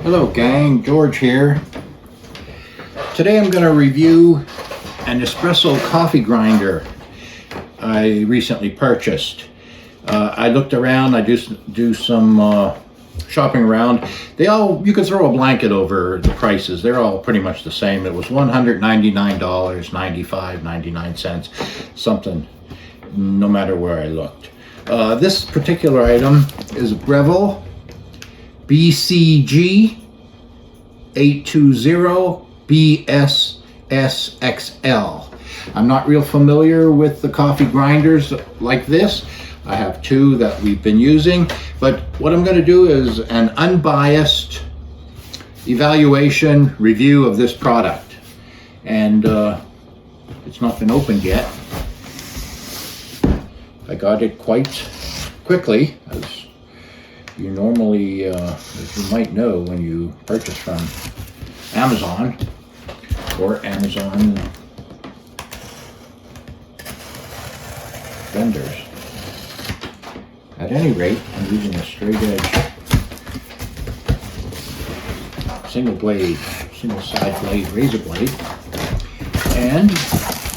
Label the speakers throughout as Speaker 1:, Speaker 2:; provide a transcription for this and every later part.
Speaker 1: Hello gang, George here. Today I'm going to review an espresso coffee grinder I recently purchased. I looked around, I do some shopping around. You could throw a blanket over the prices. They're all pretty much the same. It was $199.95, 99 cents, something, no matter where I looked. This particular item is Breville BCG 820 BSSXL. I'm not real familiar with the coffee grinders like this. I have two that we've been using, but what I'm going to do is an unbiased evaluation review of this product. And it's not been opened yet. I got it quite quickly, as you normally, as you might know when you purchase from Amazon or Amazon vendors. At any rate, I'm using a straight edge single side blade razor blade, and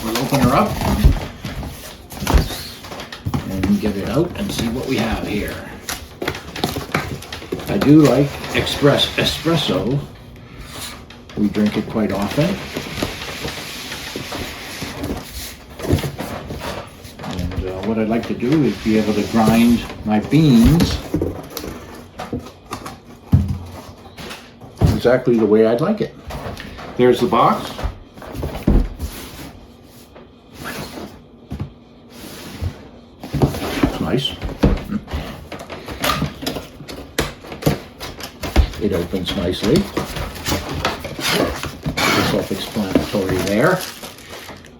Speaker 1: we'll open her up and get it out and see what we have here. I do like espresso. We drink it quite often. And what I'd like to do is be able to grind my beans exactly the way I'd like it. There's the box. It's nice. It opens nicely. Self-explanatory there.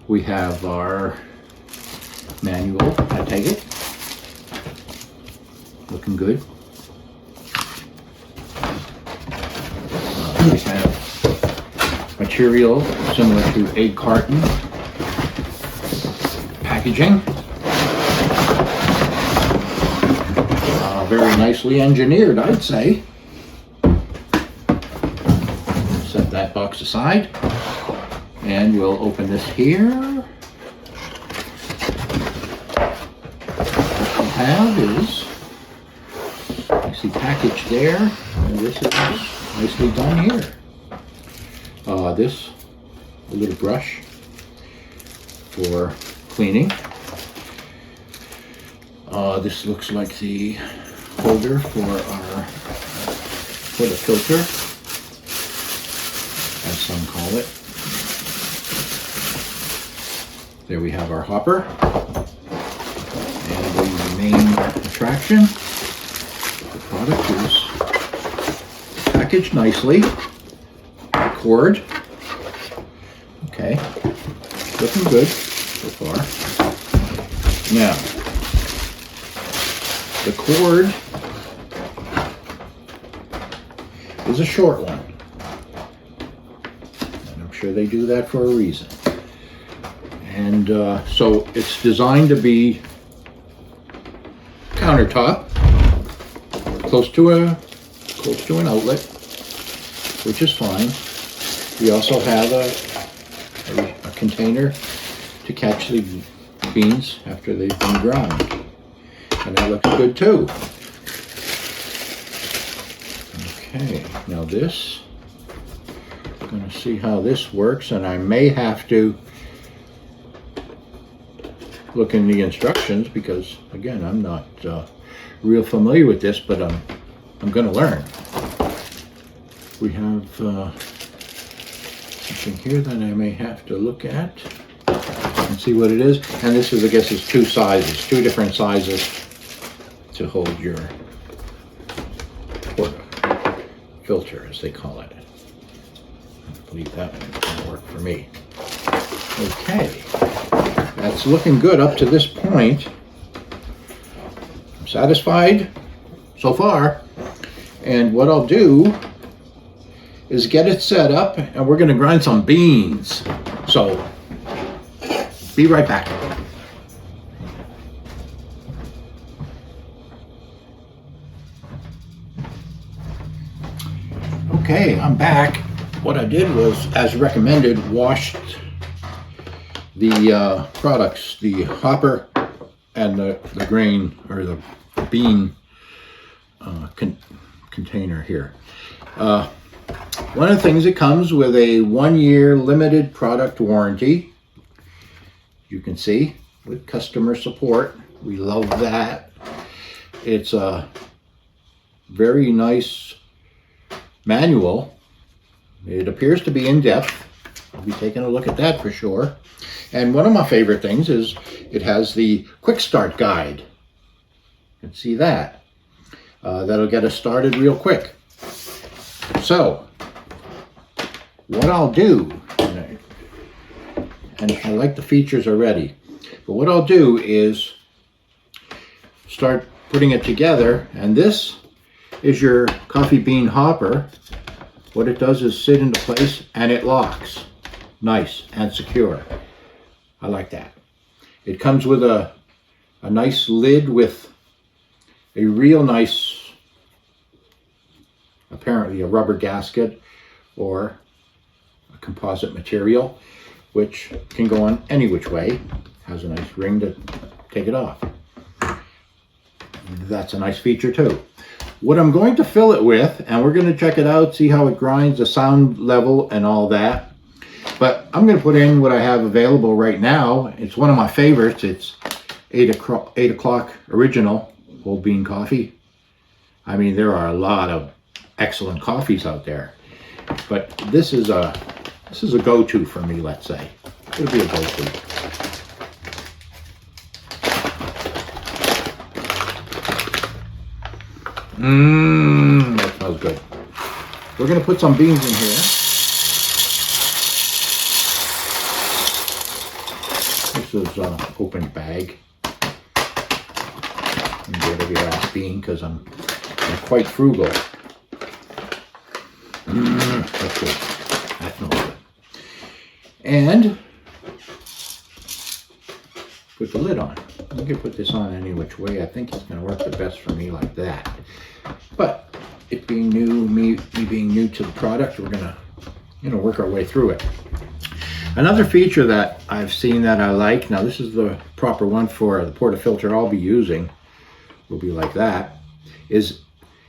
Speaker 1: We have our manual, I take it. Looking good. We have material similar to egg carton packaging. Very nicely engineered, I'd say. Set that box aside, and we'll open this here. What we have is, you see package there, and this is nicely done here. This, a little brush for cleaning. This looks like the holder for the filter, as some call it. There we have our hopper, and the main attraction. The product is packaged nicely. The cord, okay, looking good so far. Now, the cord is a short one. Sure, they do that for a reason. And so it's designed to be countertop, close to an outlet, which is fine. We also have a container to catch the beans after they've been ground, and that looks good too. Okay, now this. Going to see how this works, and I may have to look in the instructions because, again, I'm not real familiar with this, but I'm going to learn. We have something here that I may have to look at and see what it is. And this is, I guess, is two different sizes to hold your filter, as they call it. I believe that one's going to work for me. Okay, that's looking good up to this point. I'm satisfied so far. And what I'll do is get it set up, and we're going to grind some beans. So, be right back. Okay, I'm back. What I did was, as recommended, washed the products, the hopper and the grain or the bean container here. One of the things, it comes with a 1-year limited product warranty. You can see, with customer support. We love that. It's a very nice manual. It appears to be in depth. I'll be taking a look at that for sure. And one of my favorite things is it has the quick start guide. You can see that. That'll get us started real quick. So, what I'll do, and I like the features already, but what I'll do is start putting it together. And this is your coffee bean hopper. What it does is sit into place and it locks. Nice and secure. I like that. It comes with a nice lid with a real nice, apparently a rubber gasket or a composite material, which can go on any which way. Has a nice ring to take it off. That's a nice feature too. What I'm going to fill it with, and we're going to check it out, see how it grinds, the sound level and all that. But I'm going to put in what I have available right now. It's one of my favorites. It's 8 o'clock original whole bean coffee. I mean, there are a lot of excellent coffees out there, but this is a go-to for me, let's say. It'll be a go-to. That smells good. We're going to put some beans in here. This is an open bag. You can get every last bean because I'm quite frugal. That's good. That smells good. And put the lid on. I'm going to put this on any which way. I think it's going to work the best for me like that. But it being new, me being new to the product, we're going to, work our way through it. Another feature that I've seen that I like, now this is the proper one for the portafilter I'll be using, will be like that, is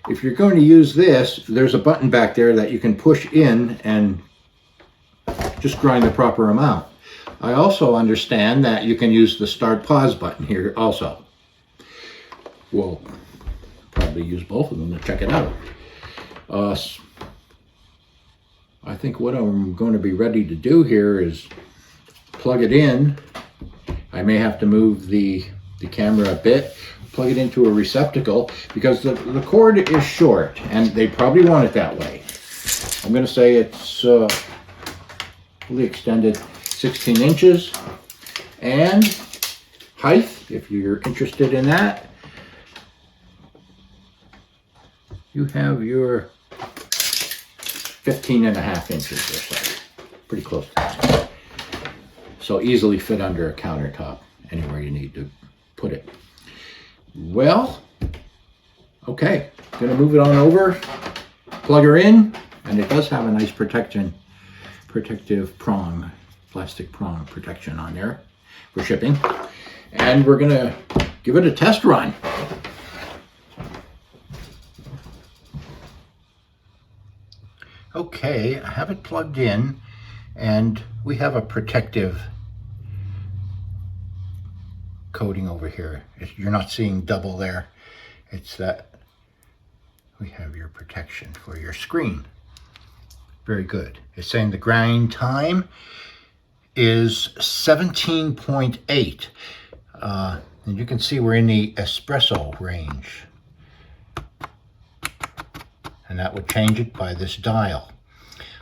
Speaker 1: if you're going to use this, there's a button back there that you can push in and just grind the proper amount. I also understand that you can use the start pause button here also. We'll probably use both of them to check it out. I think what I'm going to be ready to do here is plug it in. I may have to move the camera a bit, plug it into a receptacle because the cord is short and they probably want it that way. I'm going to say it's fully extended 16 inches, and height, if you're interested in that, you have your 15.5 inches or so, pretty close to that. So easily fit under a countertop anywhere you need to put it. Well, okay, gonna move it on over, plug her in, and it does have a nice protective prong, plastic prong protection on there for shipping. And we're gonna give it a test run. Okay, I have it plugged in and we have a protective coating over here. You're not seeing double there. It's that we have your protection for your screen. Very good. It's saying the grind time is 17.8. And you can see we're in the espresso range. And that would change it by this dial.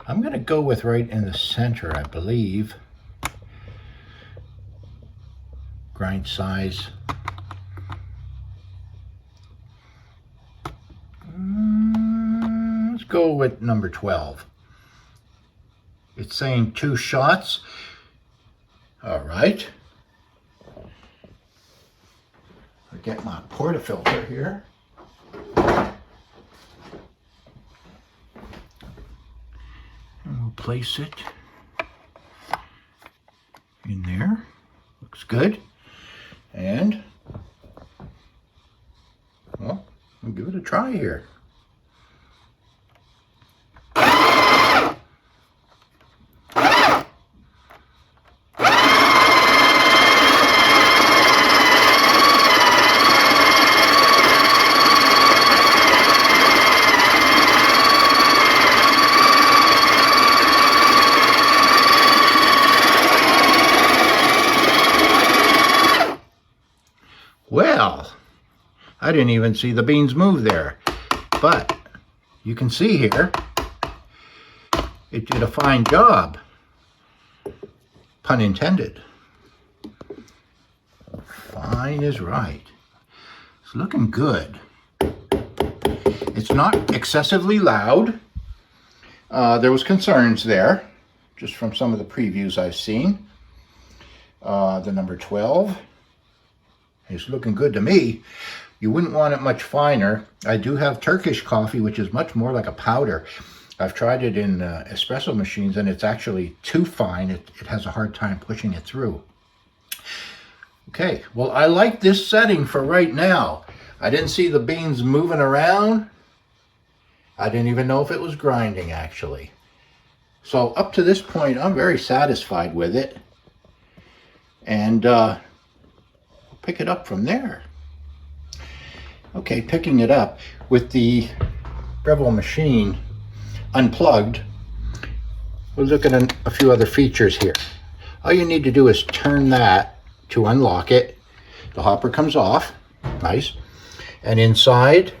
Speaker 1: I'm going to go with right in the center, I believe. Grind size. Let's go with number 12. It's saying 2 shots. All right. I'll get my portafilter here. place it in there. Looks good. And, well, I'll give it a try here. Well, I didn't even see the beans move there, but you can see here, it did a fine job, pun intended. Fine is right. It's looking good. It's not excessively loud. There was concerns there, just from some of the previews I've seen. The number 12. It's looking good to me. You wouldn't want it much finer. I do have Turkish coffee, which is much more like a powder. I've tried it in espresso machines, and it's actually too fine. It has a hard time pushing it through. Okay, well, I like this setting for right now. I didn't see the beans moving around. I didn't even know if it was grinding, actually. So up to this point, I'm very satisfied with it. And pick it up from there. Okay, picking it up with the Breville machine unplugged, we'll look at a few other features here. All you need to do is turn that to unlock it. The hopper comes off, nice. And inside,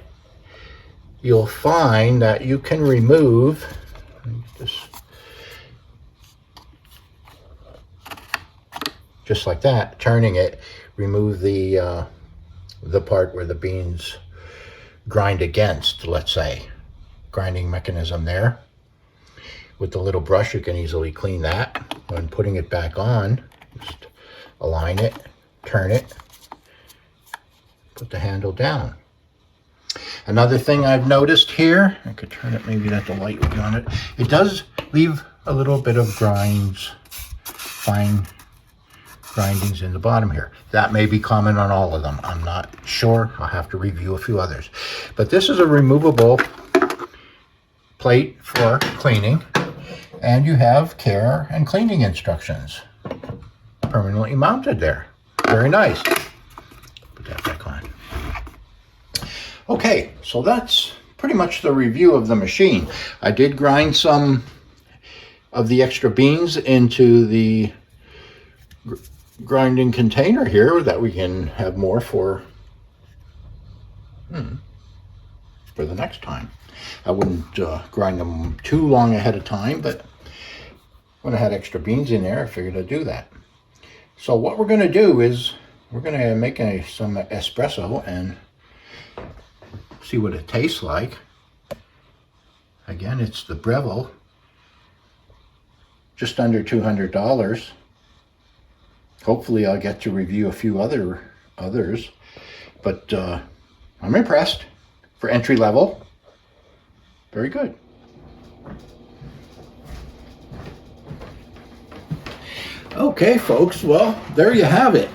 Speaker 1: you'll find that you can remove this, just like that, turning it, remove the part where the beans grind against, let's say. Grinding mechanism there. With the little brush, you can easily clean that. When putting it back on, just align it, turn it, put the handle down. Another thing I've noticed here, I could turn it, maybe that the light would be on it. It does leave a little bit of grinds, fine grindings in the bottom here. That may be common on all of them. I'm not sure. I'll have to review a few others. But this is a removable plate for cleaning, and you have care and cleaning instructions permanently mounted there. Very nice. Put that back on. Okay, so that's pretty much the review of the machine. I did grind some of the extra beans into the grinding container here that we can have more for the next time. I wouldn't grind them too long ahead of time, but when I had extra beans in there, I figured I'd do that. So what we're going to do is we're going to make some espresso and see what it tastes like. Again, it's the Breville, just under $200. Hopefully I'll get to review a few others, but I'm impressed for entry level. Very good. Okay, folks, well, there you have it.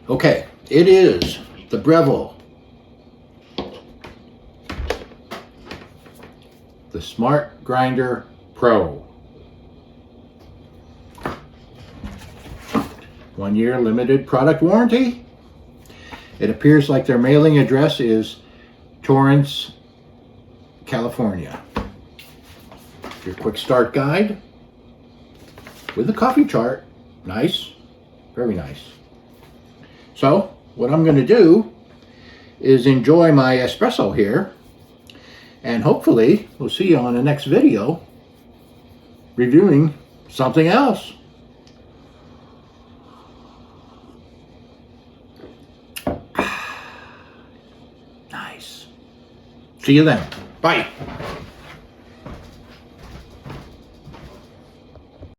Speaker 1: Okay, it is the Breville, the Smart Grinder Pro. 1 year limited product warranty. It appears like their mailing address is Torrance, California. Your quick start guide with a coffee chart. Nice, very nice. So what I'm going to do is enjoy my espresso here, and hopefully we'll see you on the next video reviewing something else. Nice. See you then. Bye.